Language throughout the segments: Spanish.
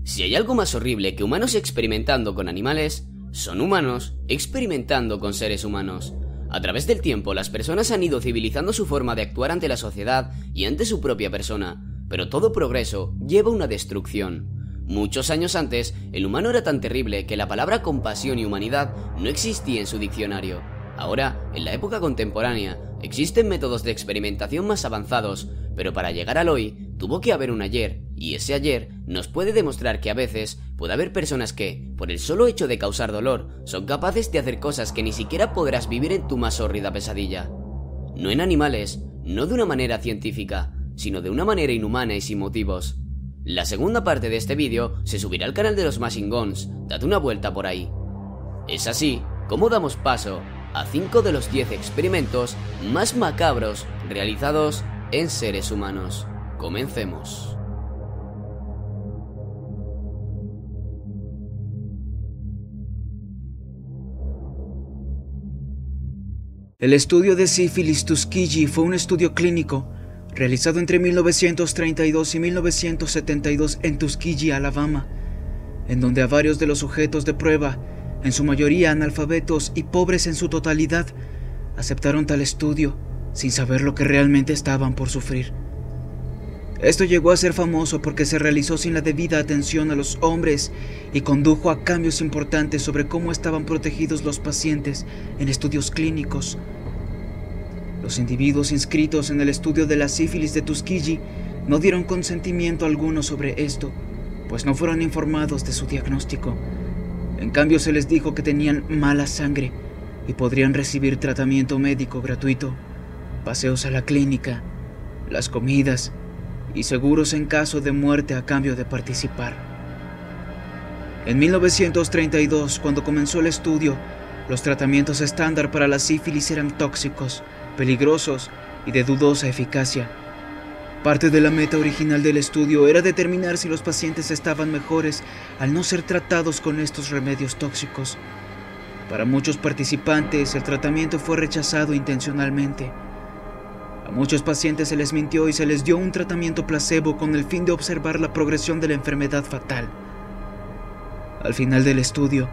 Si hay algo más horrible que humanos experimentando con animales, son humanos experimentando con seres humanos. A través del tiempo, las personas han ido civilizando su forma de actuar ante la sociedad y ante su propia persona, pero todo progreso lleva a una destrucción. Muchos años antes, el humano era tan terrible que la palabra compasión y humanidad no existía en su diccionario. Ahora, en la época contemporánea, existen métodos de experimentación más avanzados, pero para llegar al hoy, tuvo que haber un ayer, y ese ayer nos puede demostrar que a veces puede haber personas que, por el solo hecho de causar dolor, son capaces de hacer cosas que ni siquiera podrás vivir en tu más hórrida pesadilla. No en animales, no de una manera científica, sino de una manera inhumana y sin motivos. La segunda parte de este vídeo se subirá al canal de los Machine Guns, date una vuelta por ahí. Es así como damos paso a 5 de los 10 experimentos más macabros realizados en seres humanos. Comencemos. El estudio de sífilis Tuskegee fue un estudio clínico realizado entre 1932 y 1972 en Tuskegee, Alabama, en donde a varios de los sujetos de prueba, en su mayoría analfabetos y pobres en su totalidad, aceptaron tal estudio sin saber lo que realmente estaban por sufrir. Esto llegó a ser famoso porque se realizó sin la debida atención a los hombres y condujo a cambios importantes sobre cómo estaban protegidos los pacientes en estudios clínicos. Los individuos inscritos en el estudio de la sífilis de Tuskegee no dieron consentimiento alguno sobre esto, pues no fueron informados de su diagnóstico. En cambio, se les dijo que tenían mala sangre y podrían recibir tratamiento médico gratuito, paseos a la clínica, las comidas y seguros en caso de muerte a cambio de participar. En 1932, cuando comenzó el estudio, los tratamientos estándar para la sífilis eran tóxicos, peligrosos y de dudosa eficacia. Parte de la meta original del estudio era determinar si los pacientes estaban mejores al no ser tratados con estos remedios tóxicos. Para muchos participantes, el tratamiento fue rechazado intencionalmente. A muchos pacientes se les mintió y se les dio un tratamiento placebo con el fin de observar la progresión de la enfermedad fatal. Al final del estudio,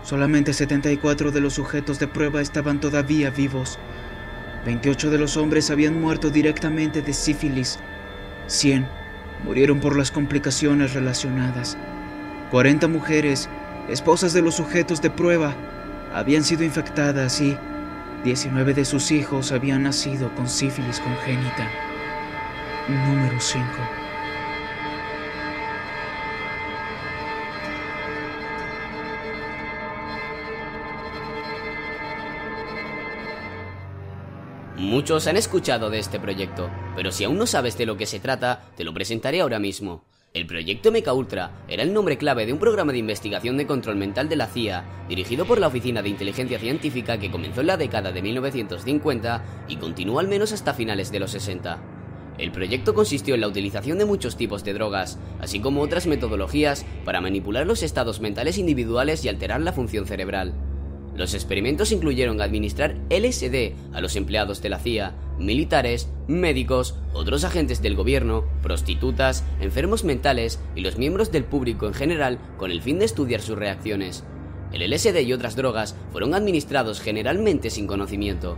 solamente 74 de los sujetos de prueba estaban todavía vivos. 28 de los hombres habían muerto directamente de sífilis. 100 murieron por las complicaciones relacionadas. 40 mujeres, esposas de los sujetos de prueba, habían sido infectadas y 19 de sus hijos habían nacido con sífilis congénita. Número 5. Muchos han escuchado de este proyecto, pero si aún no sabes de lo que se trata, te lo presentaré ahora mismo. El proyecto MKUltra era el nombre clave de un programa de investigación de control mental de la CIA, dirigido por la Oficina de Inteligencia Científica, que comenzó en la década de 1950 y continuó al menos hasta finales de los 60. El proyecto consistió en la utilización de muchos tipos de drogas, así como otras metodologías para manipular los estados mentales individuales y alterar la función cerebral. Los experimentos incluyeron administrar LSD a los empleados de la CIA, militares, médicos, otros agentes del gobierno, prostitutas, enfermos mentales y los miembros del público en general, con el fin de estudiar sus reacciones. El LSD y otras drogas fueron administrados generalmente sin conocimiento.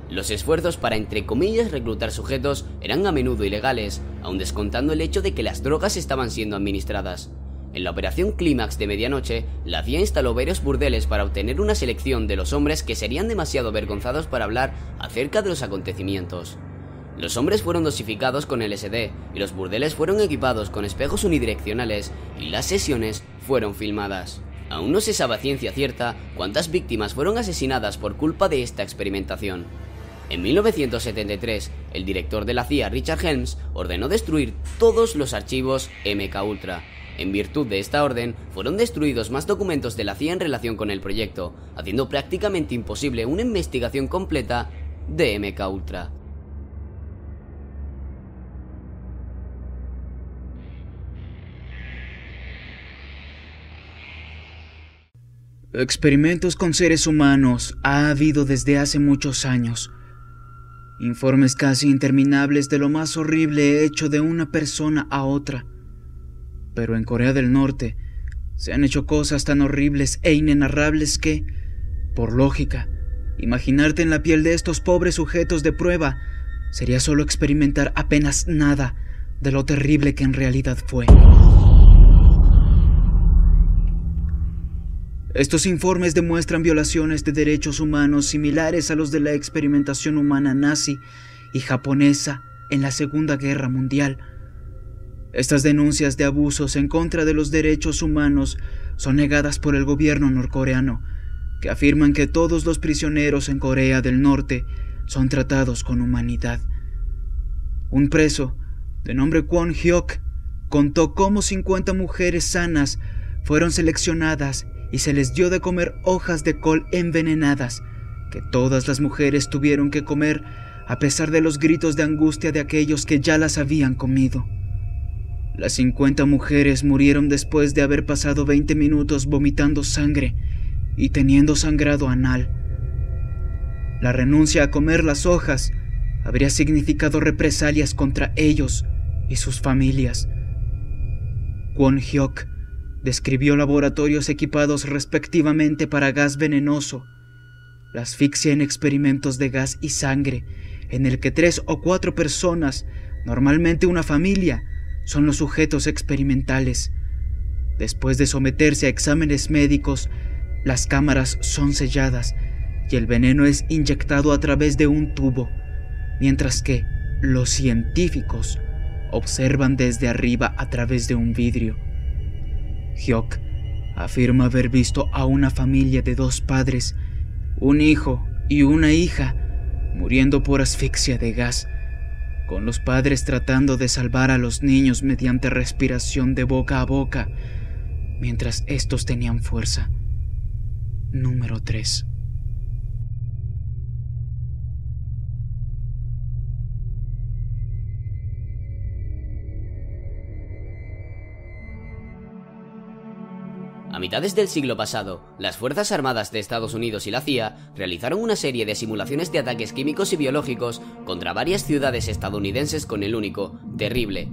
Los esfuerzos para, entre comillas, reclutar sujetos eran a menudo ilegales, aun descontando el hecho de que las drogas estaban siendo administradas. En la operación Clímax de medianoche, la CIA instaló varios burdeles para obtener una selección de los hombres que serían demasiado avergonzados para hablar acerca de los acontecimientos. Los hombres fueron dosificados con LSD y los burdeles fueron equipados con espejos unidireccionales y las sesiones fueron filmadas. Aún no se sabe a ciencia cierta cuántas víctimas fueron asesinadas por culpa de esta experimentación. En 1973, el director de la CIA, Richard Helms, ordenó destruir todos los archivos MKUltra. En virtud de esta orden, fueron destruidos más documentos de la CIA en relación con el proyecto, haciendo prácticamente imposible una investigación completa de MKUltra. Experimentos con seres humanos ha habido desde hace muchos años. Informes casi interminables de lo más horrible hecho de una persona a otra. Pero en Corea del Norte se han hecho cosas tan horribles e inenarrables que, por lógica, imaginarte en la piel de estos pobres sujetos de prueba sería solo experimentar apenas nada de lo terrible que en realidad fue. Estos informes demuestran violaciones de derechos humanos similares a los de la experimentación humana nazi y japonesa en la Segunda Guerra Mundial. Estas denuncias de abusos en contra de los derechos humanos son negadas por el gobierno norcoreano, que afirman que todos los prisioneros en Corea del Norte son tratados con humanidad. Un preso, de nombre Kwon Hyuk, contó cómo 50 mujeres sanas fueron seleccionadas y se les dio de comer hojas de col envenenadas, que todas las mujeres tuvieron que comer a pesar de los gritos de angustia de aquellos que ya las habían comido. Las 50 mujeres murieron después de haber pasado 20 minutos vomitando sangre y teniendo sangrado anal. La renuncia a comer las hojas habría significado represalias contra ellos y sus familias. Kwon Hyuk describió laboratorios equipados respectivamente para gas venenoso, la asfixia en experimentos de gas y sangre, en el que 3 o 4 personas, normalmente una familia, son los sujetos experimentales. Después de someterse a exámenes médicos, las cámaras son selladas y el veneno es inyectado a través de un tubo, mientras que los científicos observan desde arriba a través de un vidrio. Hyuk afirma haber visto a una familia de 2 padres, un hijo y una hija, muriendo por asfixia de gas, con los padres tratando de salvar a los niños mediante respiración de boca a boca, mientras estos tenían fuerza. Número 3. A mitades del siglo pasado, las Fuerzas Armadas de Estados Unidos y la CIA realizaron una serie de simulaciones de ataques químicos y biológicos contra varias ciudades estadounidenses con el único, terrible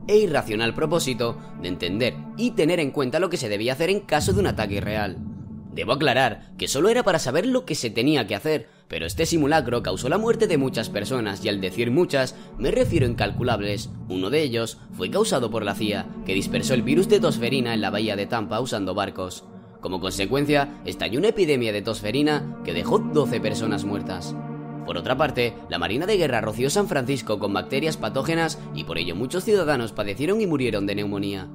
e irracional propósito de entender y tener en cuenta lo que se debía hacer en caso de un ataque real. Debo aclarar que solo era para saber lo que se tenía que hacer, pero este simulacro causó la muerte de muchas personas y al decir muchas, me refiero a incalculables. Uno de ellos fue causado por la CIA, que dispersó el virus de tosferina en la bahía de Tampa usando barcos. Como consecuencia, estalló una epidemia de tosferina que dejó 12 personas muertas. Por otra parte, la Marina de Guerra roció San Francisco con bacterias patógenas y por ello muchos ciudadanos padecieron y murieron de neumonía.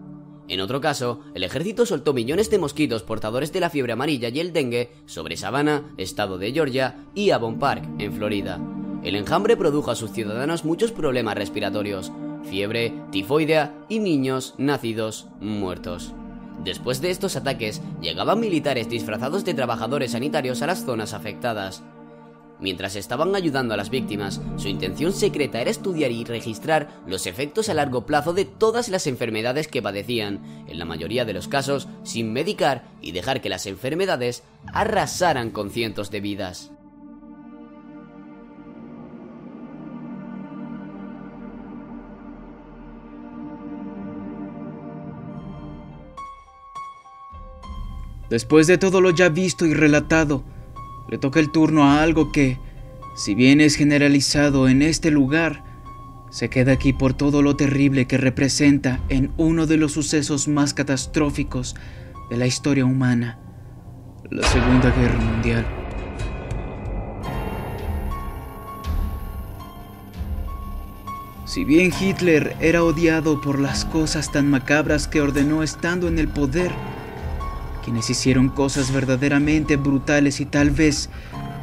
En otro caso, el ejército soltó millones de mosquitos portadores de la fiebre amarilla y el dengue sobre Savannah, estado de Georgia, y Avon Park, en Florida. El enjambre produjo a sus ciudadanos muchos problemas respiratorios, fiebre, tifoidea y niños nacidos muertos. Después de estos ataques, llegaban militares disfrazados de trabajadores sanitarios a las zonas afectadas. Mientras estaban ayudando a las víctimas, su intención secreta era estudiar y registrar los efectos a largo plazo de todas las enfermedades que padecían, en la mayoría de los casos sin medicar y dejar que las enfermedades arrasaran con cientos de vidas. Después de todo lo ya visto y relatado, le toca el turno a algo que, si bien es generalizado en este lugar, se queda aquí por todo lo terrible que representa en uno de los sucesos más catastróficos de la historia humana, la Segunda Guerra Mundial. Si bien Hitler era odiado por las cosas tan macabras que ordenó estando en el poder, quienes hicieron cosas verdaderamente brutales y tal vez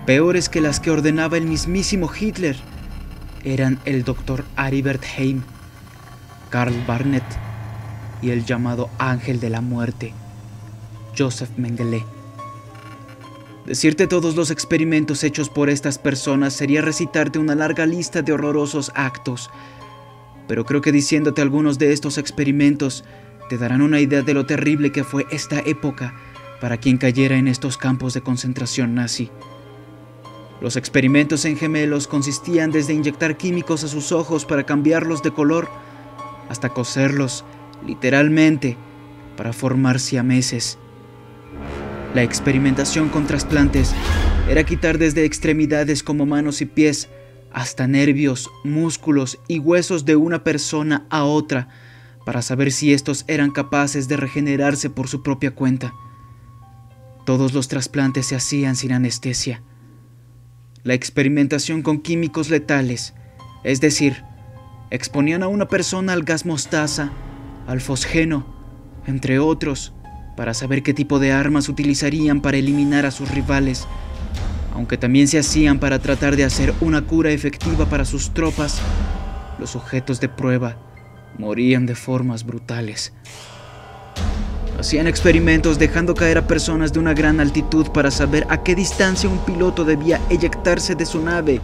peores que las que ordenaba el mismísimo Hitler eran el Dr. Aribert Heim, Karl Barnett y el llamado Ángel de la Muerte, Joseph Mengele. Decirte todos los experimentos hechos por estas personas sería recitarte una larga lista de horrorosos actos, pero creo que diciéndote algunos de estos experimentos te darán una idea de lo terrible que fue esta época para quien cayera en estos campos de concentración nazi. Los experimentos en gemelos consistían desde inyectar químicos a sus ojos para cambiarlos de color, hasta coserlos literalmente, para formar siameses. La experimentación con trasplantes era quitar desde extremidades como manos y pies hasta nervios, músculos y huesos de una persona a otra para saber si estos eran capaces de regenerarse por su propia cuenta. Todos los trasplantes se hacían sin anestesia. La experimentación con químicos letales, es decir, exponían a una persona al gas mostaza, al fosgeno, entre otros, para saber qué tipo de armas utilizarían para eliminar a sus rivales, aunque también se hacían para tratar de hacer una cura efectiva para sus tropas. Los sujetos de prueba morían de formas brutales. Hacían experimentos dejando caer a personas de una gran altitud para saber a qué distancia un piloto debía eyectarse de su nave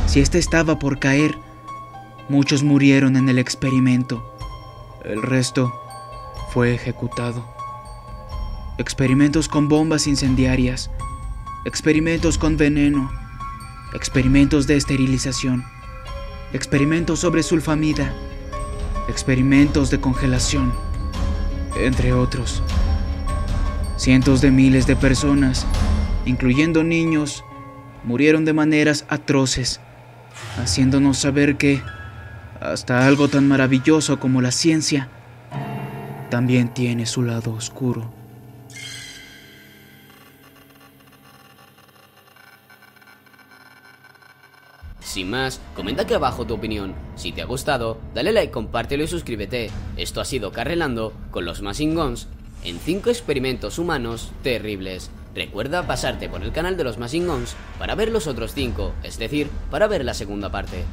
si ésta estaba por caer. Muchos murieron en el experimento. El resto fue ejecutado. Experimentos con bombas incendiarias, experimentos con veneno, experimentos de esterilización, experimentos sobre sulfamida, experimentos de congelación, entre otros. Cientos de miles de personas, incluyendo niños, murieron de maneras atroces, haciéndonos saber que hasta algo tan maravilloso como la ciencia también tiene su lado oscuro. Sin más, comenta aquí abajo tu opinión. Si te ha gustado, dale like, compártelo y suscríbete. Esto ha sido Carrelando con los Machine Guns en 5 experimentos humanos terribles. Recuerda pasarte por el canal de los Machine Guns para ver los otros 5, es decir, para ver la segunda parte.